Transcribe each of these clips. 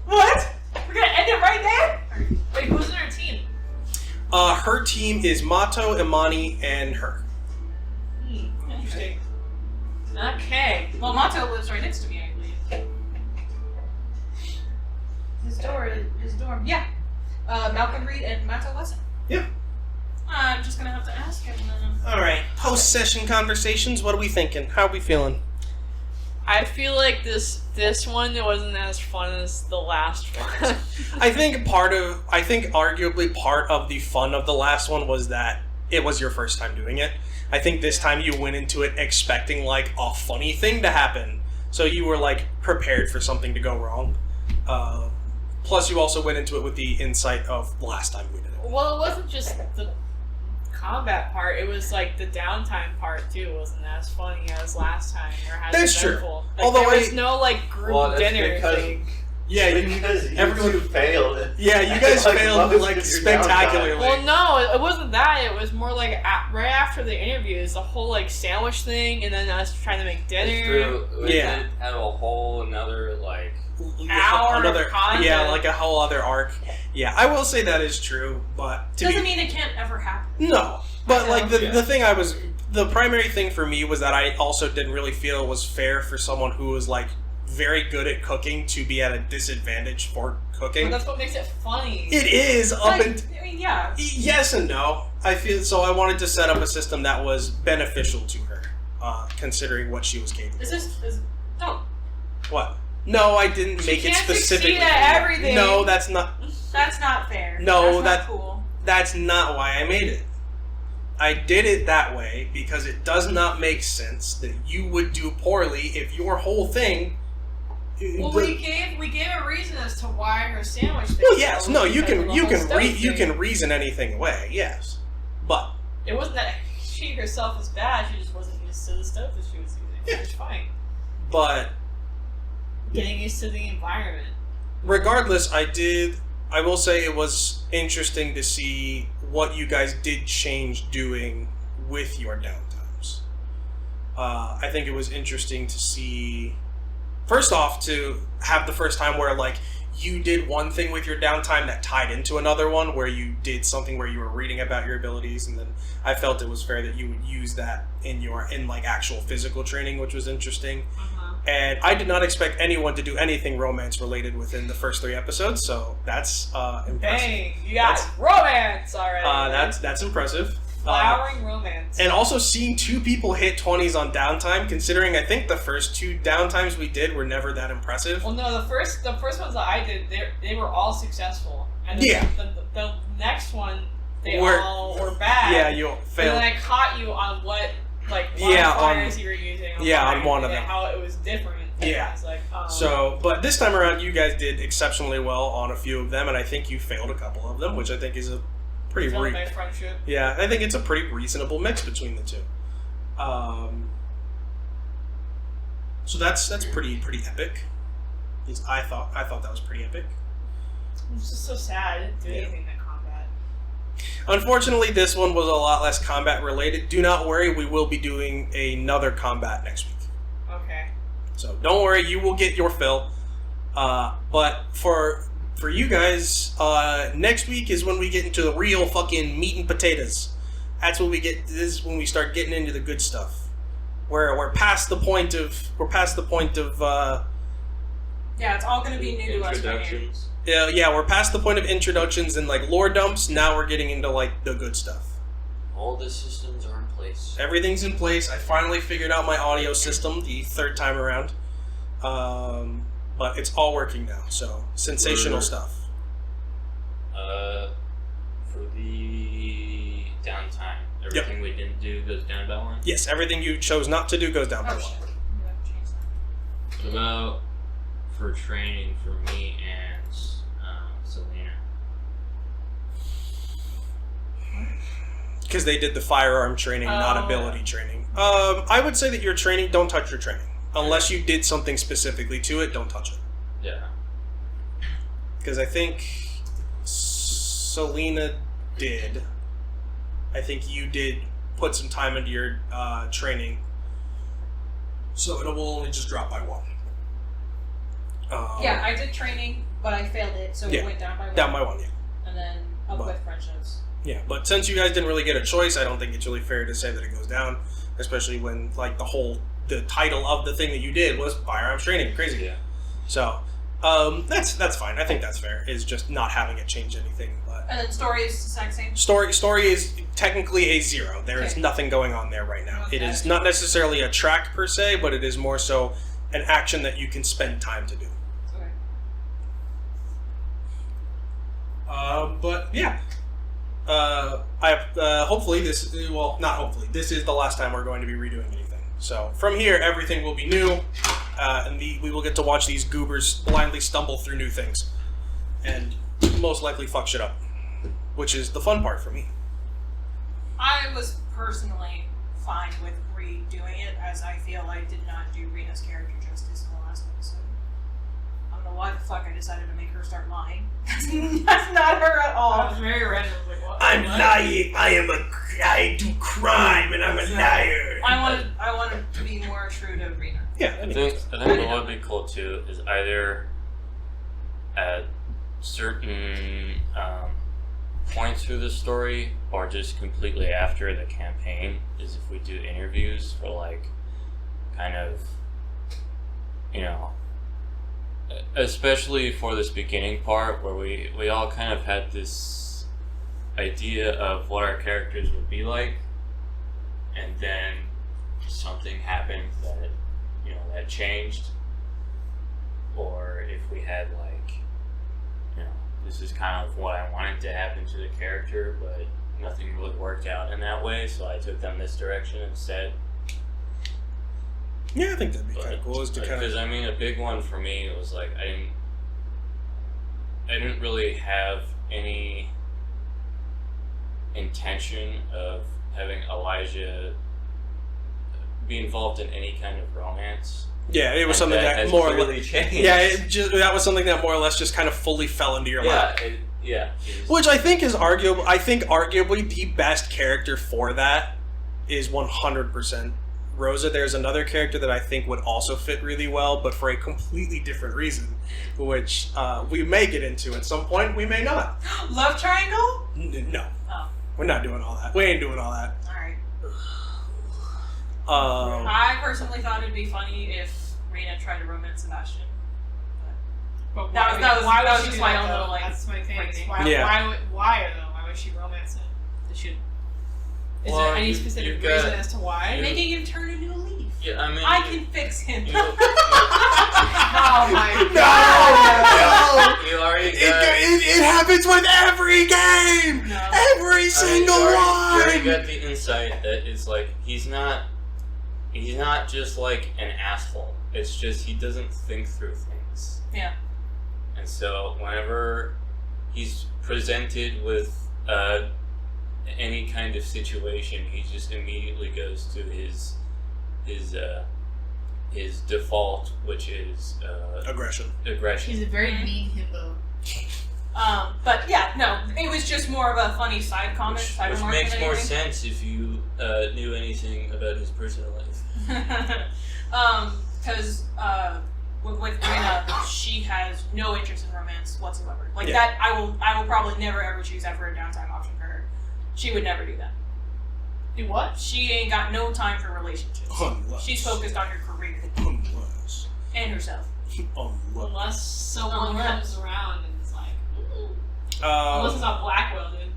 What? We're gonna end it right there? Wait, who's in her team? Her team is Mato, Imani, and her. Interesting. Okay. Well, Mato lives right next to me, I believe. His door. Yeah. Malcolm Reed and Mato Lesson. Yeah. I'm just gonna have to ask him then. Alright, post-session conversations, what are we thinking? How are we feeling? I feel like this one wasn't as fun as the last one. I think arguably part of the fun of the last one was that it was your first time doing it. I think this time you went into it expecting like a funny thing to happen. So you were like prepared for something to go wrong. Plus you also went into it with the insight of last time we did it. Well, it wasn't just the combat part, it was like the downtime part too wasn't as funny as last time. That's true. Like, Although there was no like group dinner thing. Yeah, because everyone two failed. Yeah, you guys failed like spectacularly. Well, no, it wasn't that. It was more like right after the interviews, the whole like sandwich thing, and then us trying to make dinner. We did have a whole another like hour of content. Yeah, like a whole other arc. Yeah, I will say that is true, but doesn't mean it can't ever happen. No, but like the primary thing for me was that I also didn't really feel it was fair for someone who was like very good at cooking to be at a disadvantage for cooking. But that's what makes it funny. It is yeah. Yes and no. I feel so. I wanted to set up a system that was beneficial to her, considering what she was capable. Don't. What? No, I didn't make it specifically. At everything. No, that's not. That's not fair. No, that's not cool. That's not why I made it. I did it that way because it does not make sense that you would do poorly if your whole thing. Well, we gave a reason as to why her sandwich. Well, yes, no, you can reason anything away, yes, but it wasn't that she herself was bad. She just wasn't used to the stuff that she was using. Yeah. Which is fine. But getting used to the environment. Regardless, I will say it was interesting to see what you guys did change doing with your downtimes. I think it was interesting to see. First off, to have the first time where, like, you did one thing with your downtime that tied into another one, where you did something where you were reading about your abilities, and then I felt it was fair that you would use that in actual physical training, which was interesting. And I did not expect anyone to do anything romance-related within the first 3 episodes, so that's impressive. Dang, you got romance already. That's impressive. Flowering romance. And also seeing 2 people hit 20s on downtime, considering I think the first 2 downtimes we did were never that impressive. Well, no, the first ones that I did, they were all successful. And the next one, all were bad. Yeah, you failed. And then I caught you on what modifiers you were using. On one of them. How it was different. Yeah. I was like, So, but this time around, you guys did exceptionally well on a few of them, and I think you failed a couple of them, which I think is a pretty my friendship. Yeah, I think it's a pretty reasonable mix between the 2. So that's pretty epic. At least I thought that was pretty epic. It was just so sad. I didn't do anything in combat. Unfortunately, this one was a lot less combat related. Do not worry, we will be doing another combat next week. Okay. So don't worry, you will get your fill. But for you guys, next week is when we get into the real fucking meat and potatoes. That's when this is when we start getting into the good stuff. We're past the point of yeah, it's all gonna be new to us right here. Yeah, we're past the point of introductions and like lore dumps. Now we're getting into like the good stuff. All the systems are in place. Everything's in place. I finally figured out my audio system the 3rd time around. But it's all working now, so sensational stuff. For the downtime, everything we didn't do goes down by 1? Yes, everything you chose not to do goes down by 1. What about for training for me and Selena? Because they did the firearm training, not ability training. I would say that your training, don't touch your training. Unless you did something specifically to it, don't touch it. Yeah. Because I think Selena did. I think you did put some time into your training. So it will only just drop by 1. Yeah, I did training, but I failed it, so it went down by one. Down by one, yeah. And then up with friendships. Yeah, but since you guys didn't really get a choice, I don't think it's really fair to say that it goes down, especially when like the title of the thing that you did was firearms training. Crazy. Yeah. So that's fine. I think that's fair. Is just not having it change anything. But And then story is the exact same. story is technically a 0. There is nothing going on there right now. Okay. It is not necessarily a track per se, but it is more so an action that you can spend time to do. Okay. But yeah. Hopefully this is the last time we're going to be redoing anything. So from here, everything will be new, and we will get to watch these goobers blindly stumble through new things, and most likely fuck shit up, which is the fun part for me. I was personally fine with redoing it, as I feel I did not do Rena's character justice in the last episode. I don't know why the fuck I decided to make her start lying. That's not her at all. That was very random. Like, what? I'm lying. I do crime, and I'm a liar. I wanted to be more true to Rena. Yeah, I think what would be cool too is either at certain points through the story or just completely after the campaign is if we do interviews for like kind of, you know, especially for this beginning part where we all kind of had this idea of what our characters would be like, and then something happened that, you know, that changed, or if we had like, you know, this is kind of what I wanted to happen to the character, but nothing really worked out in that way, so I took them this direction instead. Yeah, I think that'd be kind of cool. Because I mean, a big one for me was like I didn't really have any intention of having Elijah be involved in any kind of romance. Yeah, it was something that has more or really less changed. Yeah, that was something that more or less just kind of fully fell into your lap. Which I think is arguable. I think arguably the best character for that is 100% Rosa. There's another character that I think would also fit really well, but for a completely different reason, which we may get into at some point. We may not. Love triangle? No. Oh. We're not doing all that. We ain't doing all that. Alright. I personally thought it'd be funny if Rena tried to romance Sebastian. But that was just my own little like. That's my thing. Crazy. Why though? Why would she romance him? Is Well, there any specific reason as to why? Making him turn into a leaf. Yeah, I mean, I can fix him. Oh my God! You already got. It happens with every game. No. Every single You one. already got the insight that it's like he's not just like an asshole. It's just he doesn't think through things. Yeah. And so whenever he's presented with any kind of situation, he just immediately goes to his default, which is Aggression. He's a very mean hippo. But yeah, no, it was just more of a funny side comment. Which makes more sense if you knew anything about his personal life. Because with Rena, she has no interest in romance whatsoever. Like Yeah. that, I will probably never ever choose that for a downtime option for her. She would never do that. Do what? She ain't got no time for relationships. Unless. She's focused on her career Unless. and herself. Unless someone comes around and is like, unless it's on Blackwell, dude.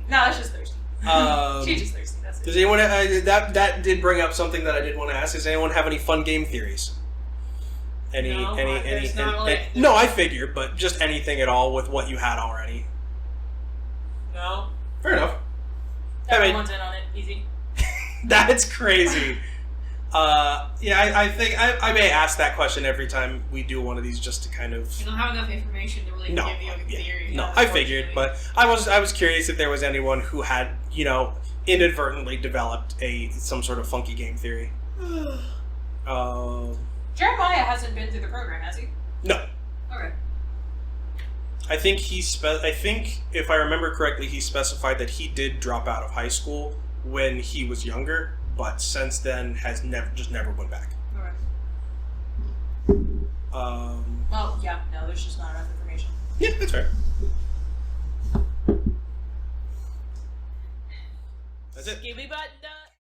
No, that's just thirsty. She's just thirsty. That's it. Does anyone that did bring up something that I did want to ask? Does anyone have any fun game theories? No, I figured, but just anything at all with what you had already. No. Fair enough. Everyone's in on it. Easy. That's crazy. I think I may ask that question every time we do one of these, just to kind of. You don't have enough information to really give you a theory. No, I figured, but I was curious if there was anyone who had, you know, inadvertently developed some sort of funky game theory. Jeremiah hasn't been through the program, has he? No. Okay. I think I think if I remember correctly, he specified that he did drop out of high school when he was younger, but since then has never went back. Okay. Well, yeah, no, there's just not enough information. Yeah, that's fair. That's it. Give me button.